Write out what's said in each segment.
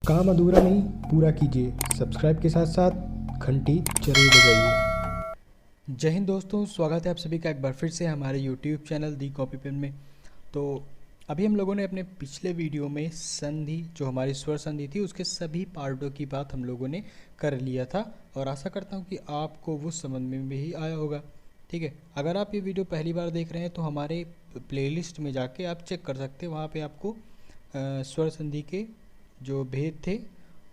काम अधूरा नहीं, पूरा कीजिए। सब्सक्राइब के साथ साथ घंटी जरूर बजाइए। जय हिंद दोस्तों, स्वागत है आप सभी का एक बार फिर से हमारे यूट्यूब चैनल दी कॉपी पेन में। तो अभी हम लोगों ने अपने पिछले वीडियो में संधि, जो हमारी स्वर संधि थी, उसके सभी पार्टों की बात हम लोगों ने कर लिया था और आशा करता हूँ कि आपको वो समझ में भी आया होगा। ठीक है, अगर आप ये वीडियो पहली बार देख रहे हैं तो हमारे प्लेलिस्ट में जाके आप चेक कर सकते हैं। वहाँ पे आपको स्वर संधि के जो भेद थे,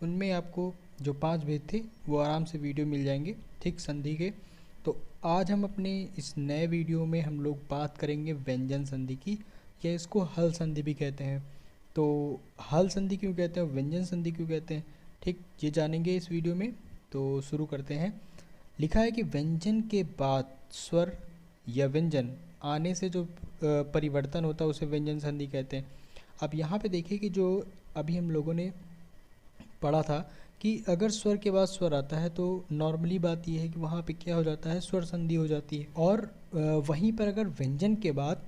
उनमें आपको जो 5 भेद थे वो आराम से वीडियो मिल जाएंगे, ठीक, संधि के। तो आज हम अपने इस नए वीडियो में हम लोग बात करेंगे व्यंजन संधि की, या इसको हल संधि भी कहते हैं। तो हल संधि क्यों कहते हैं, व्यंजन संधि क्यों कहते हैं, ठीक, ये जानेंगे इस वीडियो में। तो शुरू करते हैं। लिखा है कि व्यंजन के बाद स्वर या व्यंजन आने से जो परिवर्तन होता है उसे व्यंजन संधि कहते हैं। अब यहाँ पे देखिए कि जो अभी हम लोगों ने पढ़ा था कि अगर स्वर के बाद स्वर आता है तो नॉर्मली बात यह है कि वहाँ पे क्या हो जाता है, स्वर संधि हो जाती है। और वहीं पर अगर व्यंजन के बाद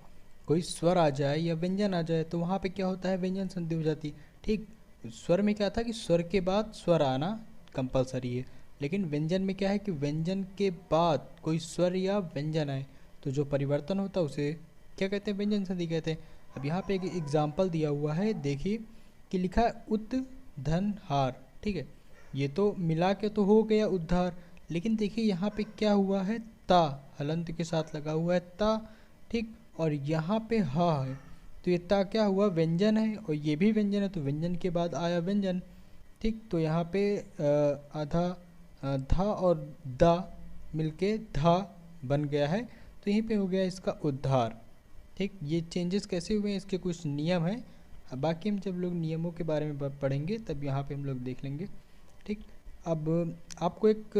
कोई स्वर आ जाए या व्यंजन आ जाए तो वहाँ पे क्या होता है, व्यंजन संधि हो जाती है। ठीक, स्वर में क्या था कि स्वर के बाद स्वर आना कंपलसरी है, लेकिन व्यंजन में क्या है कि व्यंजन के बाद कोई स्वर या व्यंजन आए तो जो परिवर्तन होता है उसे क्या कहते हैं, व्यंजन संधि कहते हैं। अब यहाँ पे एक एग्जाम्पल दिया हुआ है, देखिए कि लिखा है उत धन हार। ठीक है, ये तो मिला के तो हो गया उद्धार, लेकिन देखिए यहाँ पे क्या हुआ है, ता हलंत के साथ लगा हुआ है ता। ठीक, और यहाँ पे हा है, तो ये ता क्या हुआ, व्यंजन है, और ये भी व्यंजन है, तो व्यंजन के बाद आया व्यंजन। ठीक, तो यहाँ पे आधा धा और दा मिलके धा बन गया है, तो यहीं पे हो गया इसका उद्धार। ठीक, ये चेंजेस कैसे हुए हैं, इसके कुछ नियम हैं। बाकी हम जब लोग नियमों के बारे में पढ़ेंगे तब यहाँ पे हम लोग देख लेंगे। ठीक, अब आपको एक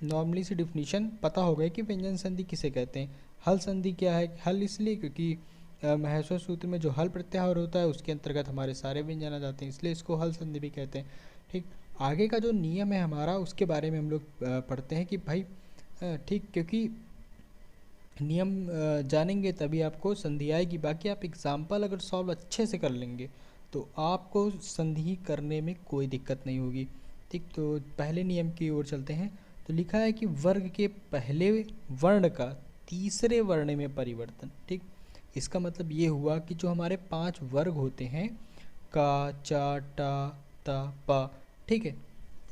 नॉर्मली सी डिफिनीशन पता होगा कि व्यंजन संधि किसे कहते हैं। हल संधि क्या है, हल इसलिए क्योंकि महेश्वर सूत्र में जो हल प्रत्याहार होता है उसके अंतर्गत हमारे सारे व्यंजन आ जाते हैं, इसलिए इसको हल संधि भी कहते हैं। ठीक, आगे का जो नियम है हमारा उसके बारे में हम लोग पढ़ते हैं कि भाई ठीक, क्योंकि नियम जानेंगे तभी आपको संधि आएगी। बाकी आप एग्जाम्पल अगर सॉल्व अच्छे से कर लेंगे तो आपको संधि करने में कोई दिक्कत नहीं होगी। ठीक, तो पहले नियम की ओर चलते हैं। तो लिखा है कि वर्ग के पहले वर्ण का तीसरे वर्ण में परिवर्तन। ठीक, इसका मतलब ये हुआ कि जो हमारे 5 वर्ग होते हैं, का, चा, टा, ता, पा, ठीक है,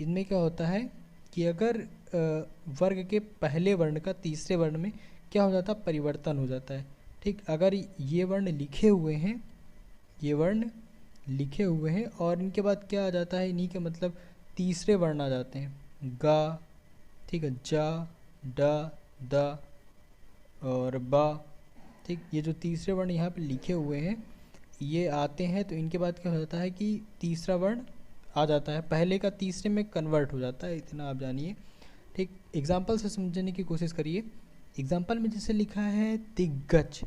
इनमें क्या होता है कि अगर वर्ग के पहले वर्ण का तीसरे वर्ण में क्या हो जाता है, परिवर्तन हो जाता है। ठीक, अगर ये वर्ण लिखे हुए हैं, ये वर्ण लिखे हुए हैं और इनके बाद क्या आ जाता है, इन्हीं के मतलब तीसरे वर्ण आ जाते हैं, गा, ठीक है, जा, डा, दा और बा। ठीक, ये जो तीसरे वर्ण यहाँ पे लिखे हुए हैं ये आते हैं, तो इनके बाद क्या हो जाता है कि तीसरा वर्ण आ जाता है, पहले का तीसरे में कन्वर्ट हो जाता है, इतना आप जानिए। ठीक, एग्जाम्पल से समझने की कोशिश करिए। एग्जाम्पल में जैसे लिखा है दिग्गज।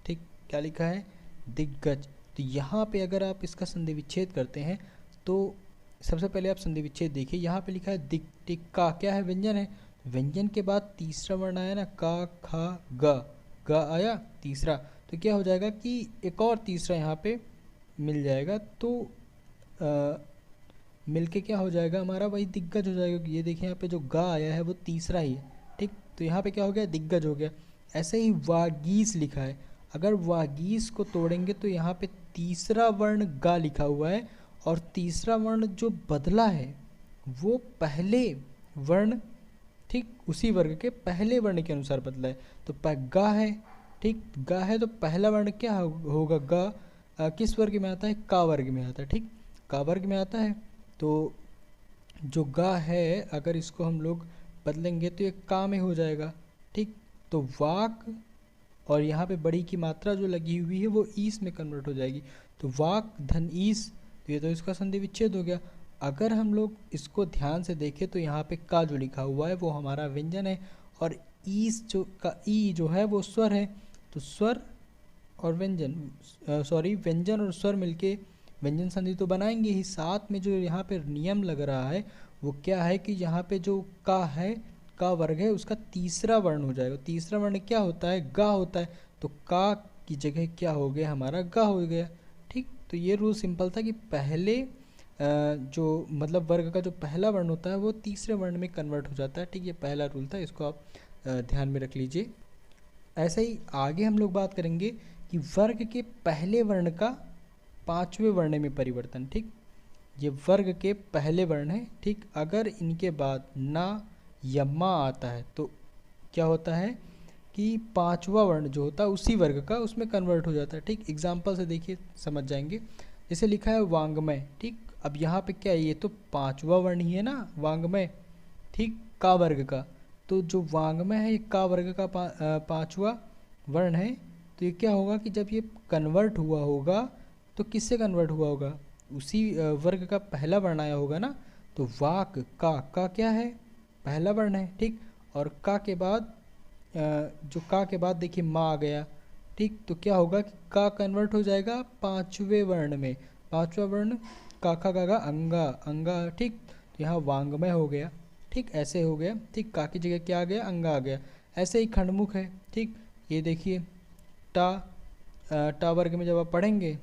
ठीक, क्या लिखा है, दिग्गज। तो यहाँ पे अगर आप इसका संधि विच्छेद करते हैं तो सबसे पहले आप संधि विच्छेद देखिए, यहाँ पे लिखा है दिग। ठीक, का क्या है, व्यंजन है, व्यंजन के बाद तीसरा वर्ण आया ना, का, खा, गा आया तीसरा, तो क्या हो जाएगा कि एक और तीसरा यहाँ पे मिल जाएगा, तो मिलके क्या हो जाएगा, हमारा वही दिग्गज हो जाएगा। ये देखिए यहाँ पे जो गा आया है वो तीसरा ही है। ठीक, तो यहाँ पे क्या हो गया, दिग्गज हो गया। ऐसे ही वागीस लिखा है, अगर वागीस को तोड़ेंगे तो यहाँ पे तीसरा वर्ण गा लिखा हुआ है और तीसरा वर्ण जो बदला है वो पहले वर्ण, ठीक, उसी वर्ग के पहले वर्ण के अनुसार बदला है, तो गा है। ठीक, गा है तो पहला वर्ण क्या होगा, गा किस वर्ग में आता है, का वर्ग में आता है। ठीक, का वर्ग में आता है, तो जो गा है अगर इसको हम लोग बदलेंगे तो ये का में हो जाएगा। ठीक, तो वाक, और यहाँ पे बड़ी की मात्रा जो लगी हुई है वो ईस में कन्वर्ट हो जाएगी, तो वाक धन ईस, तो ये तो इसका संधि विच्छेद हो गया। अगर हम लोग इसको ध्यान से देखें तो यहाँ पे का जो लिखा हुआ है वो हमारा व्यंजन है और ईस जो का ई जो है वो स्वर है, तो स्वर और व्यंजन, सॉरी, व्यंजन और स्वर मिलके व्यंजन संधि तो बनाएंगे ही, साथ में जो यहाँ पे नियम लग रहा है वो क्या है कि यहाँ पे जो का है, का वर्ग है, उसका तीसरा वर्ण हो जाएगा। तीसरा वर्ण क्या होता है, गा होता है, तो का की जगह क्या हो गया, हमारा गा हो गया। ठीक, तो ये रूल सिंपल था कि पहले जो मतलब वर्ग का जो पहला वर्ण होता है वो तीसरे वर्ण में कन्वर्ट हो जाता है। ठीक, ये पहला रूल था, इसको आप ध्यान में रख लीजिए। ऐसे ही आगे हम लोग बात करेंगे कि वर्ग के पहले वर्ण का पांचवें वर्ण में परिवर्तन। ठीक, ये वर्ग के पहले वर्ण है। ठीक, अगर इनके बाद ना या मा आता है तो क्या होता है कि पांचवा वर्ण जो होता है उसी वर्ग का उसमें कन्वर्ट हो जाता है। ठीक, एग्जाम्पल से देखिए समझ जाएंगे। जैसे लिखा है वांग्मय। ठीक, अब यहाँ पे क्या है, ये तो पांचवा वर्ण ही है ना वांग्मय। ठीक, का वर्ग का, तो जो वांग्मय है ये का वर्ग का पांचवा वर्ण है। तो ये क्या होगा कि जब ये कन्वर्ट हुआ होगा तो किससे कन्वर्ट हुआ होगा, उसी वर्ग का पहला वर्ण आया होगा ना। तो वाक का क्या है, पहला वर्ण है। ठीक, और का के बाद जो का के बाद देखिए माँ आ गया। ठीक, तो क्या होगा कि का कन्वर्ट हो जाएगा पांचवें वर्ण में। पांचवा वर्ण काखा गागा अंगा अंगा। ठीक, तो यहाँ वांग्मय हो गया। ठीक, ऐसे हो गया। ठीक, का की जगह क्या आ गया, अंगा आ गया। ऐसे ही खंडमुख है। ठीक, ये देखिए टा वर्ग में जब आप पढ़ेंगे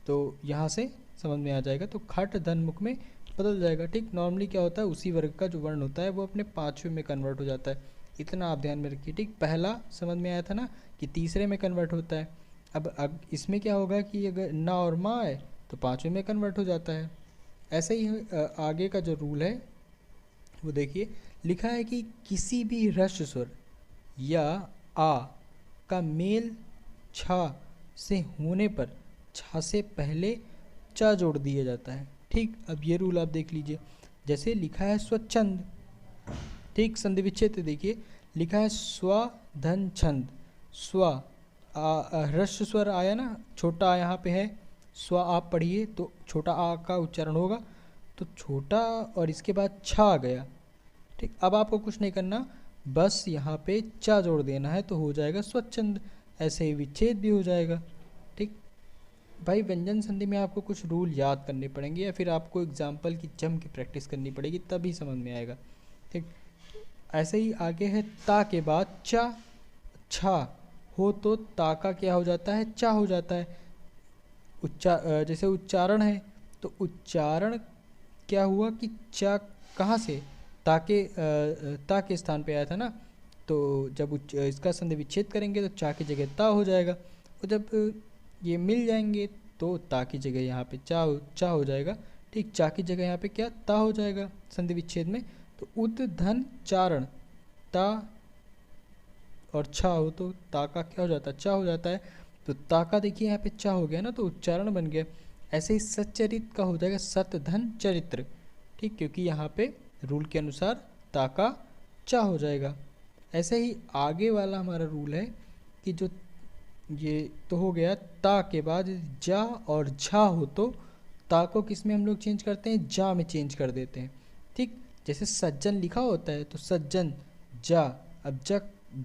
तो यहाँ से समझ में आ जाएगा। तो खट धन मुख में बदल जाएगा। ठीक, नॉर्मली क्या होता है उसी वर्ग का जो वर्ण होता है वो अपने पांचवें में कन्वर्ट हो जाता है, इतना आप ध्यान में रखिए। ठीक, पहला समझ में आया था ना कि तीसरे में कन्वर्ट होता है। अब इसमें क्या होगा कि अगर ना और माँ है तो पांचवें में कन्वर्ट हो जाता है। ऐसे ही आगे का जो रूल है वो देखिए, लिखा है कि किसी भी ह्रस्व स्वर या आ का मेल छा से होने पर छा से पहले चा जोड़ दिया जाता है। ठीक, अब ये रूल आप देख लीजिए। जैसे लिखा है स्वच्छंद। ठीक, संधि विच्छेद देखिए, लिखा है स्व धन छंद। स्व ह्रस्व स्वर आया ना, छोटा यहाँ पे है स्व, आप पढ़िए तो छोटा आ का उच्चारण होगा, तो छोटा और इसके बाद छा आ गया। ठीक, अब आपको कुछ नहीं करना, बस यहाँ पे चा जोड़ देना है तो हो जाएगा स्वच्छंद। ऐसे ही विच्छेद भी हो जाएगा। ठीक भाई, व्यंजन संधि में आपको कुछ रूल याद करने पड़ेंगे या फिर आपको एग्जाम्पल की जम की प्रैक्टिस करनी पड़ेगी, तभी समझ में आएगा। ठीक, ऐसे ही आगे है ता के बाद चा छा हो तो ता का क्या हो जाता है, चा हो जाता है। जैसे उच्चारण है तो उच्चारण क्या हुआ कि चा कहाँ से, ता के स्थान पे आया था ना। तो जब इसका संधि विच्छेद करेंगे तो चा की जगह ता हो जाएगा, और जब ये मिल जाएंगे तो ता की जगह यहाँ पे चा हो जाएगा। ठीक, चा की जगह यहाँ पे क्या ता हो जाएगा संधि विच्छेद में। तो उत धन चारण, ता और छा हो तो ता का क्या हो जाता है, चा हो जाता है। तो ता का देखिए यहाँ पे चा हो गया ना, तो उच्चारण बन गया। ऐसे ही सच्चरित का हो जाएगा सत धन चरित्र। ठीक, क्योंकि यहाँ पे रूल के अनुसार ता का चा हो जाएगा। ऐसे ही आगे वाला हमारा रूल है कि जो ये तो हो गया ता के बाद जा और झा हो तो ता को किस में हम लोग चेंज करते हैं, जा में चेंज कर देते हैं। ठीक, जैसे सज्जन लिखा होता है तो सज्जन जा, अब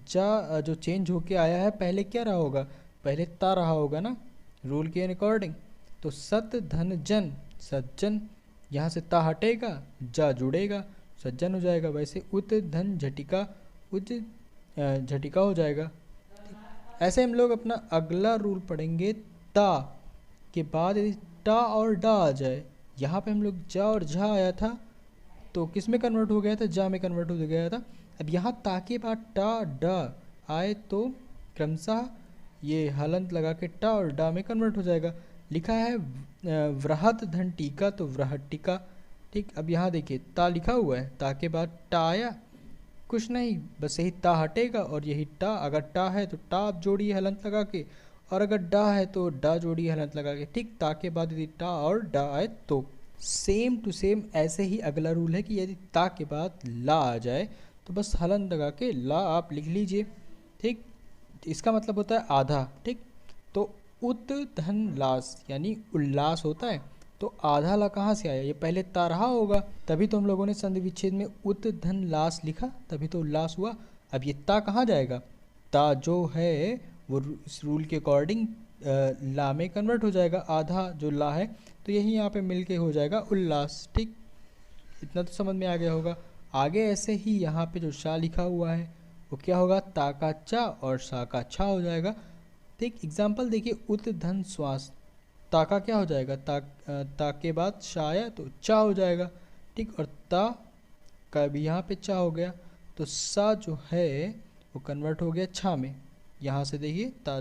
जा जो चेंज होके आया है पहले क्या रहा होगा, पहले ता रहा होगा ना रूल के अकॉर्डिंग। तो सत धन जन, सज्जन यहाँ से ता हटेगा जा जुड़ेगा, सज्जन हो जाएगा। वैसे उत धन झटिका, उत झटिका हो जाएगा। ऐसे हम लोग अपना अगला रूल पढ़ेंगे ता के बाद यदि टा और डा आ जाए। यहाँ पे हम लोग जा और झा आया था तो किस में कन्वर्ट हो गया था, जा में कन्वर्ट हो गया था। अब यहाँ ता के बाद टा डा आए तो क्रमशः ये हलंत लगा के टा और डा में कन्वर्ट हो जाएगा। लिखा है वृहत धन टीका तो वृहट टीका। ठीक, अब यहाँ देखिए ता लिखा हुआ है, ता के बाद टा आया, कुछ नहीं बस यही ता हटेगा और यही टा, अगर टा है तो टा आप जोड़िए हलंत लगा के, और अगर डा है तो डा जोड़िए हलंत लगा के। ठीक, ता के बाद यदि टा और डा आए तो सेम टू सेम ऐसे ही अगला रूल है कि यदि ता के बाद ला आ जाए तो बस हलंत लगा के ला आप लिख लीजिए। ठीक, इसका मतलब होता है आधा। ठीक, तो उत धन लास यानी उल्लास होता है, तो आधा ला कहाँ से आया, ये पहले ता रहा होगा, तभी तो हम लोगों ने संधि विच्छेद में उत धन लास लिखा, तभी तो उल्लास हुआ। अब ये ता कहाँ जाएगा, ता जो है वो इस रूल के अकॉर्डिंग ला में कन्वर्ट हो जाएगा, आधा जो ला है तो यही यहाँ पे मिलके हो जाएगा उल्लास। ठीक, इतना तो समझ में आ गया होगा। आगे ऐसे ही यहाँ पे जो शा लिखा हुआ है वो क्या होगा, ता का चा और शा का छा हो जाएगा। ठीक, एग्जाम्पल देखिए उत धन श्वास, ता का क्या हो जाएगा, ता के बाद शा आया तो चा हो जाएगा, ठीक। और ता का भी यहाँ पे चा हो गया, तो सा जो है वो कन्वर्ट हो गया छा में। यहाँ से देखिए ता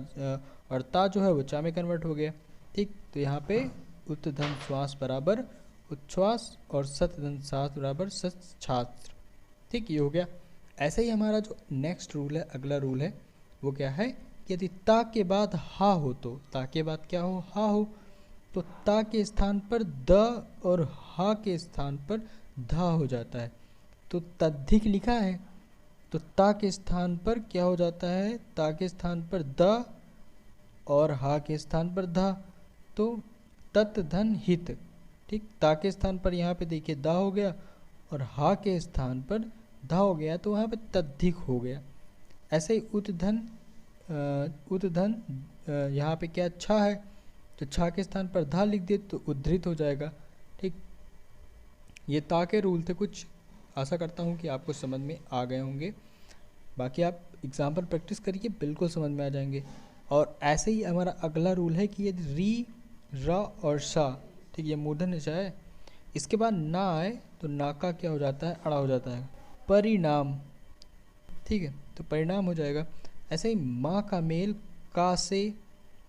और ता जो है वो चा में कन्वर्ट हो गया, ठीक। तो यहाँ पे उत धन श्वास बराबर उच्छ्वास और सत धन सास बराबर सत छात्र, ठीक। ये हो गया। ऐसे ही हमारा जो नेक्स्ट रूल है, अगला रूल है, वो क्या है कि यदि ता के बाद हा हो, तो ता के बाद क्या हो, हा हो, तो ता के स्थान पर द और हा के स्थान पर धा हो जाता है। तो तद्धिक लिखा है, तो ता के स्थान पर क्या हो जाता है, ता के स्थान पर द और हा के स्थान पर धा, तो तत् धन हित, ठीक। ता के स्थान पर यहाँ पे देखिए दा हो गया और हा के स्थान पर धा हो गया, तो वहाँ पे तद्धिक हो गया। ऐसे ही उत धन यहाँ पे क्या छा है, तो छा के स्थान पर धा लिख दे तो उद्धृत हो जाएगा, ठीक। ये ता के रूल थे कुछ, आशा करता हूँ कि आपको समझ में आ गए होंगे। बाकी आप एग्जाम्पल प्रैक्टिस करिए, बिल्कुल समझ में आ जाएंगे। और ऐसे ही हमारा अगला रूल है कि यदि री, र और सा, ठीक, ये मूर्धन्य निशा है, इसके बाद ना आए तो ना का क्या हो जाता है, अड़ा हो जाता है, परिणाम, ठीक है। तो परिणाम हो जाएगा। ऐसे ही माँ का मेल का से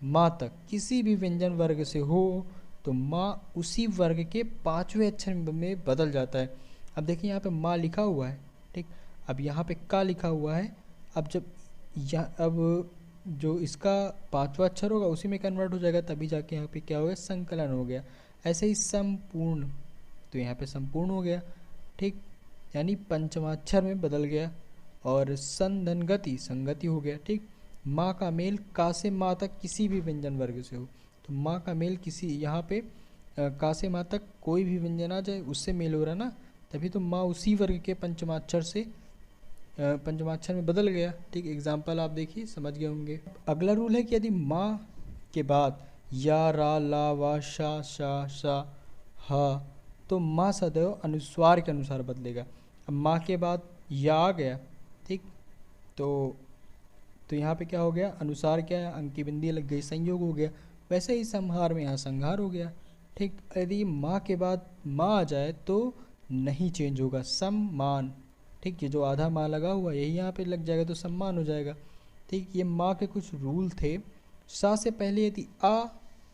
माँ तक किसी भी व्यंजन वर्ग से हो तो माँ उसी वर्ग के पांचवें अक्षर में बदल जाता है। अब देखिए यहाँ पे माँ लिखा हुआ है, ठीक। अब यहाँ पे का लिखा हुआ है, अब जब अब जो इसका पांचवा अक्षर होगा उसी में कन्वर्ट हो जाएगा, तभी जाके यहाँ पे क्या हो गया, संकलन हो गया। ऐसे ही संपूर्ण, तो यहाँ पे संपूर्ण हो गया, ठीक, यानी पंचमाक्षर में बदल गया। और संधनगति, संगति हो गया, ठीक। माँ का मेल का से माँ तक किसी भी व्यंजन वर्ग से हो, तो माँ का मेल किसी, यहाँ पे का से माँ तक कोई भी व्यंजन आ जाए उससे मेल हो रहा ना, तभी तो माँ उसी वर्ग के पंचमाक्षर से पंचमाक्षर में बदल गया, ठीक। एग्जाम्पल आप देखिए, समझ गए होंगे। अगला रूल है कि यदि माँ के बाद या, रा, ला, वा, शा, शा, सा, हा, तो माँ सदैव अनुस्वार के अनुसार बदलेगा। अब माँ के बाद या आ गया, ठीक, तो यहाँ पे क्या हो गया, अनुसार क्या है, अंक की बिंदी लग गई, संयोग हो गया। वैसे ही संहार में यहाँ संहार हो गया, ठीक। यदि माँ के बाद माँ आ जाए तो नहीं चेंज होगा, सम्मान, ठीक। ये जो आधा माँ लगा हुआ यही यहाँ पे लग जाएगा तो सम्मान हो जाएगा, ठीक। ये माँ के कुछ रूल थे। सा से पहले यदि आ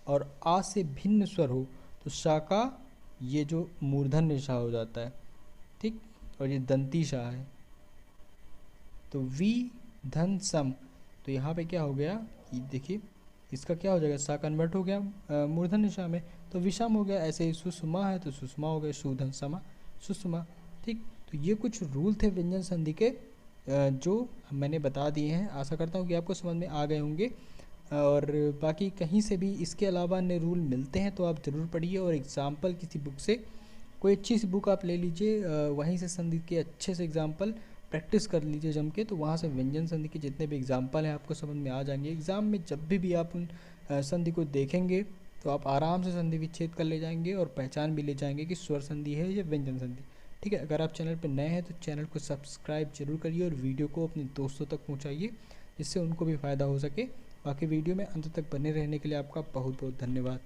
और आ से भिन्न स्वर हो तो सा का ये जो मूर्धन्य सा हो जाता है, ठीक। और ये दंती सा है, तो वी धन सम, तो यहाँ पे क्या हो गया कि देखिए इसका क्या हो जाएगा, सा कन्वर्ट हो गया मूर्धन्य सा में, तो विषम हो गया। ऐसे ही सुषमा है तो सुषमा हो गया, सुधन समा सुषमा, ठीक। तो ये कुछ रूल थे व्यंजन संधि के जो मैंने बता दिए हैं। आशा करता हूँ कि आपको समझ में आ गए होंगे। और बाकी कहीं से भी इसके अलावा अन्य रूल मिलते हैं तो आप ज़रूर पढ़िए, और एग्ज़ाम्पल किसी बुक से, कोई अच्छी सी बुक आप ले लीजिए, वहीं से संधि के अच्छे से एग्जाम्पल प्रैक्टिस कर लीजिए जम के, तो वहाँ से व्यंजन संधि के जितने भी एग्जाम्पल हैं आपको समझ में आ जाएंगे। एग्ज़ाम में जब भी आप उन संधि को देखेंगे तो आप आराम से संधि विच्छेद कर ले जाएंगे और पहचान भी ले जाएंगे कि स्वर संधि है या व्यंजन संधि, ठीक है। अगर आप चैनल पर नए हैं तो चैनल को सब्सक्राइब जरूर करिए और वीडियो को अपने दोस्तों तक पहुँचाइए, जिससे उनको भी फ़ायदा हो सके। बाकी वीडियो में अंत तक बने रहने के लिए आपका बहुत बहुत धन्यवाद।